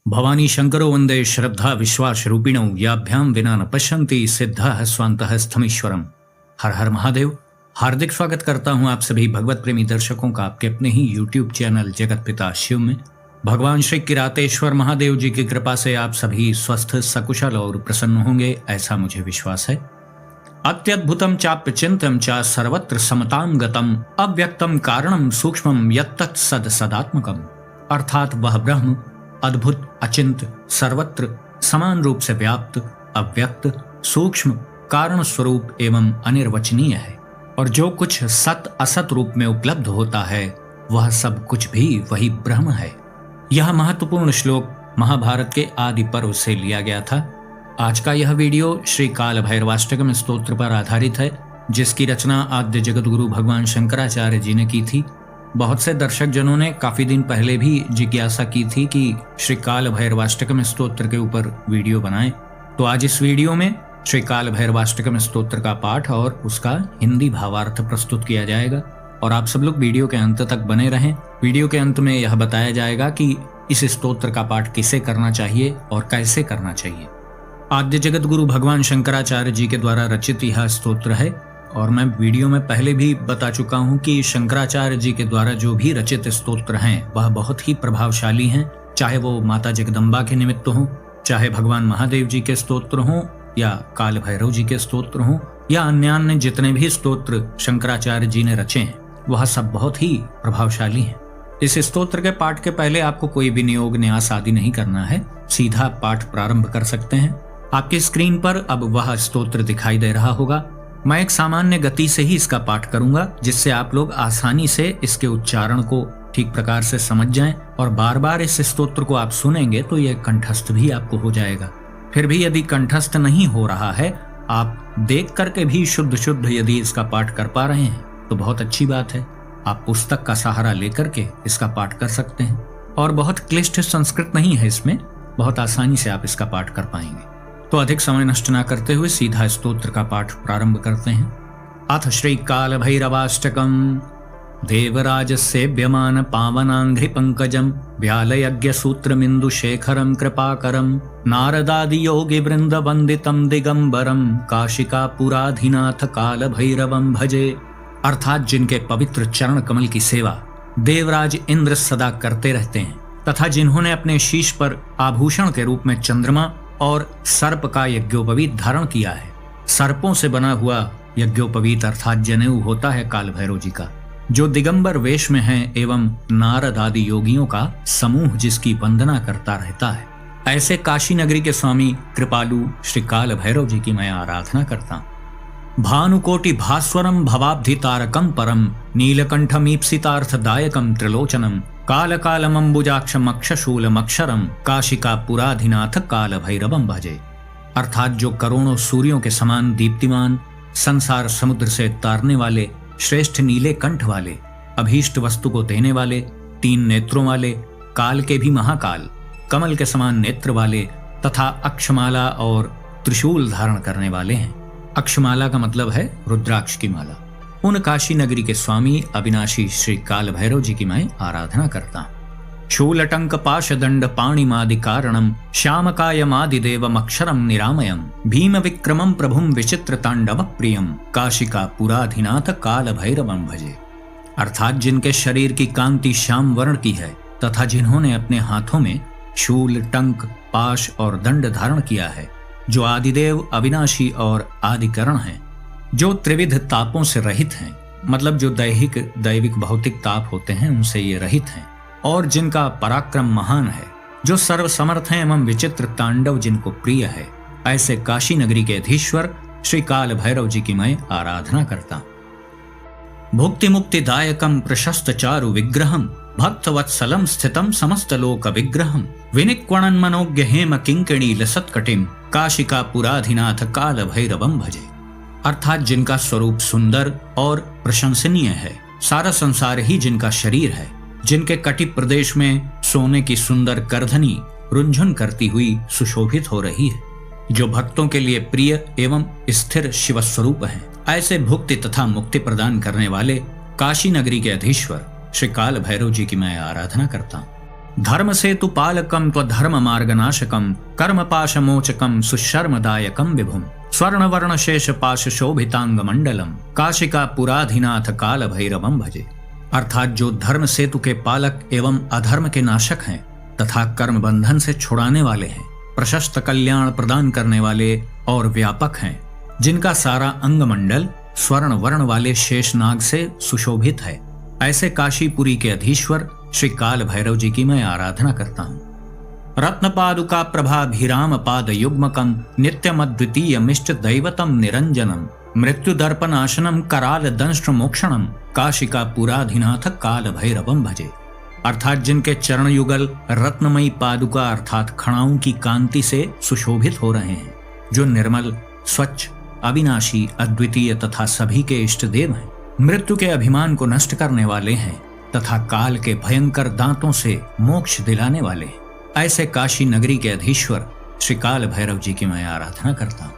भवानी शंकरो वंदे श्रद्धा विश्वास रूपिणौ याभ्याम विना न पश्यन्ति सिद्धः स्वान्तः स्थमीश्वरम। हर हर महादेव। हार्दिक स्वागत करता हूं आप सभी भगवत प्रेमी दर्शकों का आपके अपने ही YouTube चैनल जगत पिता शिव में। भगवान श्री किरातेश्वर महादेव जी की कृपा से आप सभी स्वस्थ सकुशल और प्रसन्न होंगे, ऐसा मुझे विश्वास है। अत्यद्भुतम चाप्य चिंतम चा सर्वत्र समताम गतम अव्यक्तम कारणम सूक्ष्मम यत्तत् सद सदात्मकम। अर्थात वह ब्रह्म अद्भुत, अचिंत, सर्वत्र समान रूप से व्याप्त, अव्यक्त, सूक्ष्म, कारण स्वरूप एवं अनिर्वचनीय है, और जो कुछ सत असत रूप में उपलब्ध होता है वह सब कुछ भी वही ब्रह्म है। यह महत्वपूर्ण श्लोक महाभारत के आदि पर्व से लिया गया था। आज का यह वीडियो श्री काल भैरवाष्टकम स्तोत्र पर आधारित है, जिसकी रचना आद्य जगत गुरु भगवान शंकराचार्य जी ने की थी। बहुत से दर्शक जनों ने काफी दिन पहले भी जिज्ञासा की थी कि श्री काल भैरवाष्टकम स्तोत्र के ऊपर वीडियो बनाएं, तो आज इस वीडियो में श्री काल भैरवाष्टकम स्तोत्र का पाठ और उसका हिंदी भावार्थ प्रस्तुत किया जाएगा। और आप सब लोग वीडियो के अंत तक बने रहें। वीडियो के अंत में यह बताया जाएगा कि इस स्तोत्र का पाठ किसे करना चाहिए और कैसे करना चाहिए। आद्य जगत गुरु भगवान शंकराचार्य जी के द्वारा रचित यह स्तोत्र है, और मैं वीडियो में पहले भी बता चुका हूं कि शंकराचार्य जी के द्वारा जो भी रचित स्तोत्र हैं वह बहुत ही प्रभावशाली हैं, चाहे वो माता जगदम्बा के निमित्त हो, चाहे भगवान महादेव जी के स्तोत्र हों, या काल भैरव जी के स्तोत्र हों, या अन्य जितने भी स्तोत्र शंकराचार्य जी ने रचे हैं वह सब बहुत ही प्रभावशाली हैं। इस स्तोत्र के पाठ के पहले आपको कोई भी नियोग न्यास आदि नहीं करना है, सीधा पाठ प्रारंभ कर सकते हैं। आपकी स्क्रीन पर अब वह स्तोत्र दिखाई दे रहा होगा। मैं एक सामान्य गति से ही इसका पाठ करूंगा, जिससे आप लोग आसानी से इसके उच्चारण को ठीक प्रकार से समझ जाएं, और बार बार इस स्तोत्र को आप सुनेंगे तो यह कंठस्थ भी आपको हो जाएगा। फिर भी यदि कंठस्थ नहीं हो रहा है, आप देख करके भी शुद्ध शुद्ध यदि इसका पाठ कर पा रहे हैं तो बहुत अच्छी बात है। आप पुस्तक का सहारा लेकर के इसका पाठ कर सकते हैं, और बहुत क्लिष्ट संस्कृत नहीं है इसमें, बहुत आसानी से आप इसका पाठ कर पाएंगे। तो अधिक समय नष्ट न करते हुए सीधा स्तोत्र का पाठ प्रारंभ करते हैं। अथ श्री काल भैरवाष्टकम। देवराज सेव्यमान पावनांघ्रि पंकजम व्यालयज्ञ सूत्रमिंदु शेखरम कृपाकरम नारदादि योगी वृंद वंदितम दिगंबरम काशिका पुराधिनाथ काल भैरवम भजे। अर्थात जिनके पवित्र चरण कमल की सेवा देवराज इंद्र सदा करते रहते हैं, तथा जिन्होंने अपने शीश पर आभूषण के रूप में चंद्रमा और सर्प का यज्ञोपवीत धारण किया है। सर्पों से बना हुआ यज्ञोपवीत अर्थात जनेऊ होता है काल भैरव जी का, जो दिगंबर वेश में है, एवं नारद आदि योगियों का समूह जिसकी वंदना करता रहता है। ऐसे काशी नगरी के स्वामी कृपालु श्री काल भैरव जी की मैं आराधना करता हूँ। भानुकोटि भास्वरम भवाब्धि तारकम परम नीलकंठमीप्सितार्थदायकम त्रिलोचनम काल कालम अम्बुजाक्षम अक्षशूलम अक्षरम काशिका पुराधिनाथ काल भैरवम भजे। अर्थात जो करोड़ों सूर्यों के समान दीप्तिमान, संसार समुद्र से तारने वाले, श्रेष्ठ नीले कंठ वाले, अभीष्ट वस्तु को देने वाले, 3 नेत्रों वाले, काल के भी महाकाल, कमल के समान नेत्र वाले, तथा अक्षमाला और त्रिशूल धारण करने वाले हैं। अक्षमाला का मतलब है रुद्राक्ष की माला। उन काशी नगरी के स्वामी अविनाशी श्री काल भैरव जी की मैं आराधना करता हूँ। शूलटंक पाश दंड पाणिमादि कारणम श्यामकायमादि देवम अक्षरम निरामयम भीम विक्रमम प्रभुम विचित्र तांडव प्रियम काशिका पुराधिनाथ काल भैरवम भजे। अर्थात जिनके शरीर की कांति श्याम वर्ण की है, तथा जिन्होंने अपने हाथों में शूल, टंक, पाश और दंड धारण किया है, जो आदिदेव अविनाशी और आदिकरण हैं, जो त्रिविध तापों से रहित हैं, मतलब जो दैहिक दैविक भौतिक ताप होते हैं उनसे ये रहित हैं, और जिनका पराक्रम महान है, जो सर्वसमर्थ हैं एवं विचित्र तांडव जिनको प्रिय है, ऐसे काशी नगरी के अधीश्वर श्री काल भैरव जी की मैं आराधना करता हूँ। भुक्ति मुक्ति दायकम प्रशस्त चारु विग्रहम भक्तवत्सलम स्थितम समस्त लोक विग्रहम विनिक्वणन मनोज्ञ हेम किंकिणी लसत्कटिम काशिका पुराधिनाथ काल भैरवम भजे। अर्थात जिनका स्वरूप सुंदर और प्रशंसनीय है, सारा संसार ही जिनका शरीर है, जिनके कटि प्रदेश में सोने की सुंदर करधनी रुंझुन करती हुई सुशोभित हो रही है, जो भक्तों के लिए प्रिय एवं स्थिर शिव स्वरूप है, ऐसे भुक्ति तथा मुक्ति प्रदान करने वाले काशी नगरी के अधीश्वर श्री काल भैरव जी की मैं आराधना करता हूँ। धर्म सेतु पालकम त्वधर्म मार्गनाशकम कर्म पाश मोचकम सुशर्मदायकम विभुम स्वर्ण वर्ण शेष पाश शोभितांग मंडलम काशिका पुराधिनाथ काल भैरवम भजे। अर्थात जो धर्म सेतु के पालक एवं अधर्म के नाशक हैं तथा कर्म बंधन से छुड़ाने वाले हैं, प्रशस्त कल्याण प्रदान करने वाले और व्यापक हैं, जिनका सारा अंगमंडल स्वर्ण वर्ण वाले शेषनाग से सुशोभित है, ऐसे काशीपुरी के अधीश्वर श्री काल भैरव जी की मैं आराधना करता हूँ। रत्न पादुका प्रभाभिराम पाद युग्मकम नित्यम अद्वितीय मिष्ट दैवतम निरंजनम मृत्यु दर्पनाशनम कराल दंष्ट्र मोक्षणम काशिका पुराधिनाथ काल भैरवम भजे। अर्थात जिनके चरण युगल रत्नमयी पादुका अर्थात खड़ाओं की कांति से सुशोभित हो रहे हैं, जो निर्मल स्वच्छ अविनाशी अद्वितीय तथा सभी के इष्ट देव हैं, मृत्यु के अभिमान को नष्ट करने वाले हैं तथा काल के भयंकर दांतों से मोक्ष दिलाने वाले हैं, ऐसे काशी नगरी के अधीश्वर श्री काल भैरव जी की मैं आराधना करता हूँ।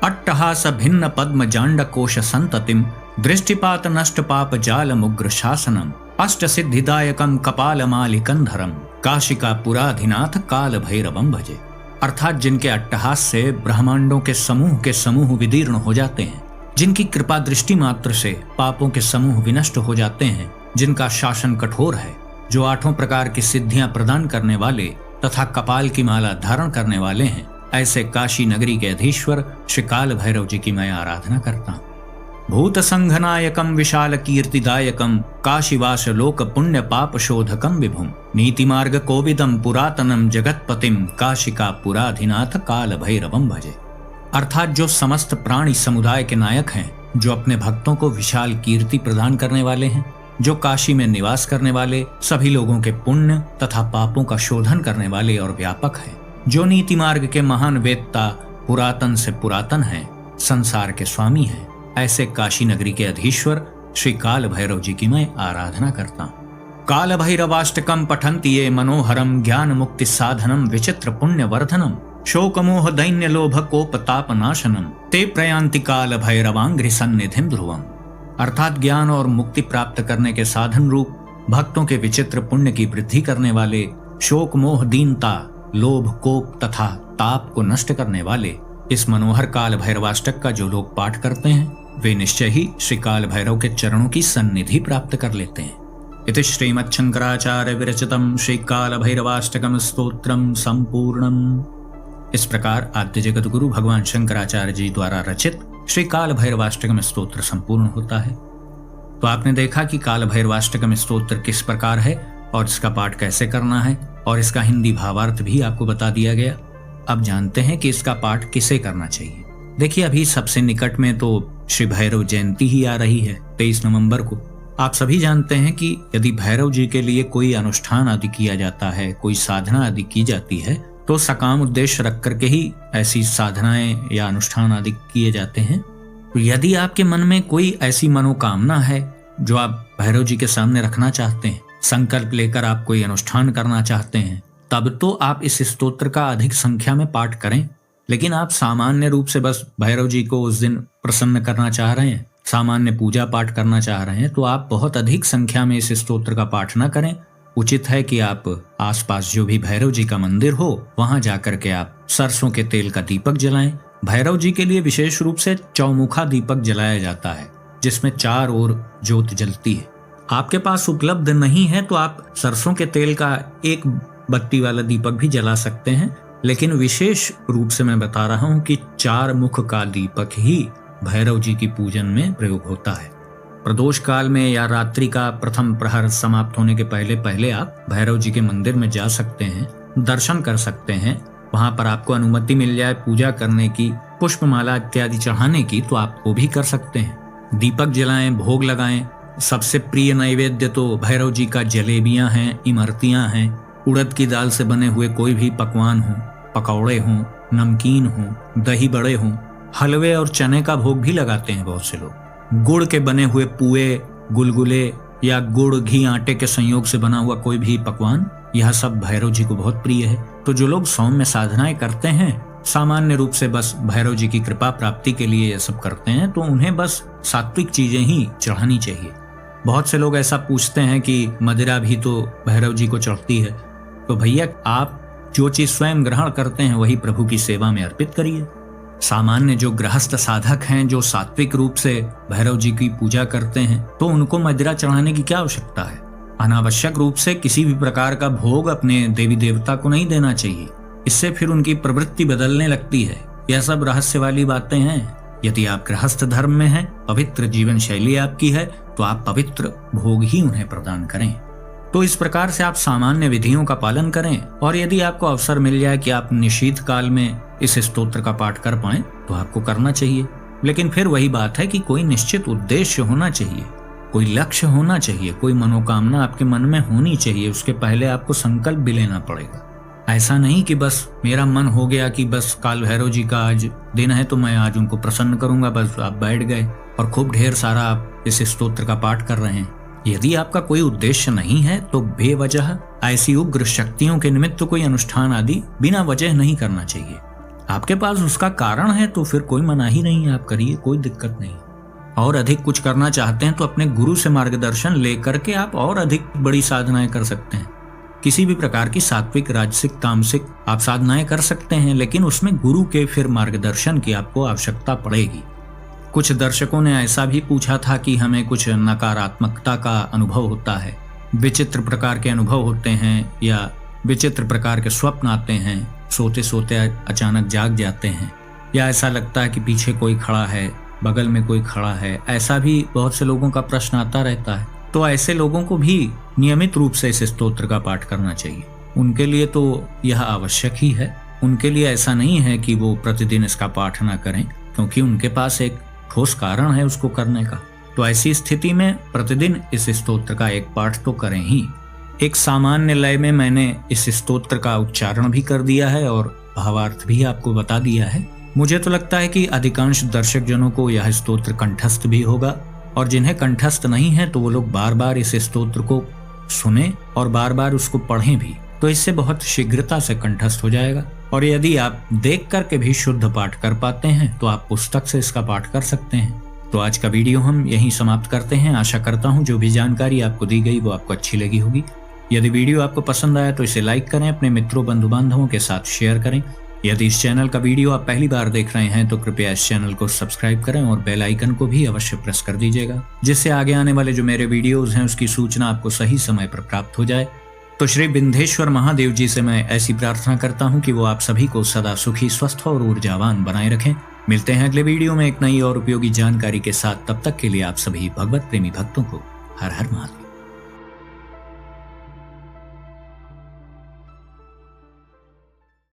अट्टहास भिन्न पद्म जांड कोश संततिम दृष्टिपात नष्ट पाप जाल मुग्र शासनम अष्ट सिद्धिदायकम कपाल मालिकंधरम काशिका पुराधिनाथ काल भैरवम भजे। अर्थात जिनके अट्टहास से ब्रह्मांडों के समूह विदीर्ण हो जाते हैं, जिनकी कृपा दृष्टि मात्र से पापों के समूह विनष्ट हो जाते हैं, जिनका शासन कठोर है, जो आठों प्रकार की सिद्धियां प्रदान करने वाले तथा कपाल की माला धारण करने वाले हैं, ऐसे काशी नगरी के अधीश्वर श्री काल भैरव जी की मैं आराधना करता हूँ। भूत संघनायकम विशाल कीर्तिदायकम काशीवास लोक पुण्य पाप शोधकम विभुम नीति मार्ग कोविदम पुरातनम जगतपतिम काशिका पुराधिनाथ काल भैरवम भजे। अर्थात जो समस्त प्राणी समुदाय के नायक हैं, जो अपने भक्तों को विशाल कीर्ति प्रदान करने वाले हैं, जो काशी में निवास करने वाले सभी लोगों के पुण्य तथा पापों का शोधन करने वाले और व्यापक हैं, जो नीति मार्ग के महान वेत्ता पुरातन से पुरातन हैं, संसार के स्वामी हैं, ऐसे काशी नगरी के अधीश्वर श्री काल भैरव जी की मैं आराधना करता हूँ। काल भैरवाष्टकम पठन्ति ये मनोहरम ज्ञान मुक्ति साधनम विचित्र पुण्य वर्धनम शोक मोह दैन्य लोभ कोप ताप नाशनम ते प्रयांति काल भैरवांग्रि सन्निधिम ध्रुवम। अर्थात ज्ञान और मुक्ति प्राप्त करने के साधन रूप भक्तों के विचित्र पुण्य की वृद्धि करने वाले, शोक मोह दीनता लोभ कोप तथा ताप को नष्ट करने वाले इस मनोहर काल भैरवाष्टक का जो लोग पाठ करते हैं, वे निश्चय ही श्री काल भैरव के चरणों की सन्निधि प्राप्त कर लेते हैं। इति श्रीमद् शंकराचार्य विरचितम श्री काल भैरवाष्टकम स्तोत्रम संपूर्णम। इस प्रकार आद्य जगत गुरु भगवान शंकराचार्य जी द्वारा रचित श्री काल भैरवाष्टकम स्तोत्र संपूर्ण होता है। तो आपने देखा कि काल भैरवाष्टकम स्तोत्र किस प्रकार है और इसका पाठ कैसे करना है, और इसका हिंदी भावार्थ भी आपको बता दिया गया। अब जानते हैं कि इसका पाठ किसे करना चाहिए। देखिए, अभी सबसे निकट में तो श्री भैरव जयंती ही आ रही है 23 नवंबर को। आप सभी जानते हैं कि यदि भैरव जी के लिए कोई अनुष्ठान आदि किया जाता है, कोई साधना आदि की जाती है, तो सकाम उद्देश्य रख करके ही ऐसी साधनाएं या अनुष्ठान आदि किए जाते हैं। तो यदि आपके मन में कोई ऐसी मनोकामना है जो आप भैरव जी के सामने रखना चाहते हैं, संकल्प लेकर आप कोई अनुष्ठान करना चाहते हैं, तब तो आप इस स्तोत्र का अधिक संख्या में पाठ करें। लेकिन आप सामान्य रूप से बस भैरव जी को उस दिन प्रसन्न करना चाह रहे हैं, सामान्य पूजा पाठ करना चाह रहे हैं, तो आप बहुत अधिक संख्या में इस स्तोत्र का पाठ न करें। उचित है कि आप आसपास जो भी भैरव जी का मंदिर हो, वहां जाकर के आप सरसों के तेल का दीपक जलाएं। भैरव जी के लिए विशेष रूप से चौमुखा दीपक जलाया जाता है, जिसमें चार ओर ज्योत जलती है। आपके पास उपलब्ध नहीं है तो आप सरसों के तेल का एक बत्ती वाला दीपक भी जला सकते हैं, लेकिन विशेष रूप से मैं बता रहा हूं कि चार मुख का दीपक ही भैरव जी की पूजन में प्रयोग होता है। प्रदोष काल में या रात्रि का प्रथम प्रहर समाप्त होने के पहले पहले आप भैरव जी के मंदिर में जा सकते हैं, दर्शन कर सकते हैं। वहां पर आपको अनुमति मिल जाए पूजा करने की, पुष्पमाला इत्यादि चढ़ाने की, तो आप वो भी कर सकते हैं। दीपक जलाएं, भोग लगाएं। सबसे प्रिय नैवेद्य तो भैरव जी का जलेबियां हैं, इमरतियां हैं। उड़द की दाल से बने हुए कोई भी पकवान हो, पकौड़े हों, नमकीन हो, दही बड़े हों, हलवे और चने का भोग भी लगाते हैं बहुत से लोग। गुड़ के बने हुए पुए, गुलगुले या गुड़ घी आटे के संयोग से बना हुआ कोई भी पकवान, यह सब भैरव जी को बहुत प्रिय है। तो जो लोग सौम्य साधनाएं करते हैं, सामान्य रूप से बस भैरव जी की कृपा प्राप्ति के लिए यह सब करते हैं, तो उन्हें बस सात्विक चीजें ही चढ़ानी चाहिए। बहुत से लोग ऐसा पूछते हैं कि मदिरा भी तो भैरव जी को चढ़ती है, तो भैया आप जो चीज स्वयं ग्रहण करते हैं वही प्रभु की सेवा में अर्पित करिए। सामान्य जो गृहस्थ साधक हैं, जो सात्विक रूप से भैरव जी की पूजा करते हैं, तो उनको मदिरा चढ़ाने की क्या आवश्यकता है। अनावश्यक रूप से किसी भी प्रकार का भोग अपने देवी देवता को नहीं देना चाहिए, इससे फिर उनकी प्रवृत्ति बदलने लगती है। यह सब रहस्य वाली बातें हैं। यदि आप गृहस्थ धर्म में हैं, पवित्र जीवन शैली आपकी है, तो आप पवित्र भोग ही उन्हें प्रदान करें। तो इस प्रकार से आप सामान्य विधियों का पालन करें, और यदि आपको अवसर मिल जाए कि आप निशीथ काल में इस स्तोत्र का पाठ कर पाएं तो आपको करना चाहिए। लेकिन फिर वही बात है कि कोई निश्चित उद्देश्य होना चाहिए, कोई लक्ष्य होना चाहिए, कोई मनोकामना आपके मन में होनी चाहिए। उसके पहले आपको संकल्प भी लेना पड़ेगा। ऐसा नहीं कि बस मेरा मन हो गया कि बस काल भैरव जी का आज दिन है तो मैं आज उनको प्रसन्न करूंगा, बस आप बैठ गए और खूब ढेर सारा आप इस स्तोत्र का पाठ कर रहे हैं। यदि आपका कोई उद्देश्य नहीं है तो बेवजह ऐसी उग्र शक्तियों के निमित्त कोई अनुष्ठान आदि बिना वजह नहीं करना चाहिए। आपके पास उसका कारण है तो फिर कोई मनाही नहीं है, आप करिए, कोई दिक्कत नहीं। और अधिक कुछ करना चाहते हैं तो अपने गुरु से मार्गदर्शन लेकर के आप और अधिक बड़ी साधनाएं कर सकते हैं। किसी भी प्रकार की सात्विक, राजसिक, तामसिक आप साधनाएं कर सकते हैं, लेकिन उसमें गुरु के फिर मार्गदर्शन की आपको आवश्यकता पड़ेगी। कुछ दर्शकों ने ऐसा भी पूछा था कि हमें कुछ नकारात्मकता का अनुभव होता है, विचित्र प्रकार के अनुभव होते हैं, या विचित्र प्रकार के स्वप्न आते हैं, सोते सोते अचानक जाग जाते हैं, या ऐसा लगता है कि पीछे कोई खड़ा है, बगल में कोई खड़ा है। ऐसा भी बहुत से लोगों का प्रश्न आता रहता है। तो ऐसे लोगों को भी नियमित रूप से इस स्तोत्र का पाठ करना चाहिए। उनके लिए तो यह आवश्यक ही है। उनके लिए ऐसा नहीं है कि वो प्रतिदिन इसका पाठ ना करें, क्योंकि उनके पास एक ठोस कारण है उसको करने का। तो ऐसी स्थिति में प्रतिदिन इस स्तोत्र का एक पाठ तो करें ही। एक सामान्य लय में मैंने इस स्तोत्र का उच्चारण भी कर दिया है और भावार्थ भी आपको बता दिया है। मुझे तो लगता है कि अधिकांश दर्शक जनों को यह स्तोत्र कंठस्थ भी होगा, और जिन्हें कंठस्थ नहीं है तो वो लोग बार बार इस स्तोत्र को सुने और बार बार उसको पढ़ें भी, तो इससे बहुत शीघ्रता से कंठस्थ हो जाएगा। और यदि आप देख करके भी शुद्ध पाठ कर पाते हैं तो आप पुस्तक से इसका पाठ कर सकते हैं। तो आज का वीडियो हम यहीं समाप्त करते हैं। आशा करता हूँ जो भी जानकारी आपको दी गई वो आपको अच्छी लगी होगी। यदि वीडियो आपको पसंद आया तो इसे लाइक करें, अपने मित्रों बंधु बांधवों के साथ शेयर करें। यदि इस चैनल का वीडियो आप पहली बार देख रहे हैं तो कृपया इस चैनल को सब्सक्राइब करें और बेल आइकन को भी अवश्य प्रेस कर दीजिएगा, जिससे आगे आने वाले जो मेरे वीडियोस हैं उसकी सूचना आपको सही समय पर प्राप्त हो जाए। तो श्री विंध्येश्वर महादेव जी से मैं ऐसी प्रार्थना करता हूँ कि वो आप सभी को सदा सुखी, स्वस्थ और ऊर्जावान बनाए रखें। मिलते हैं अगले वीडियो में एक नई और उपयोगी जानकारी के साथ। तब तक के लिए आप सभी भगवत प्रेमी भक्तों को हर हर महादेव।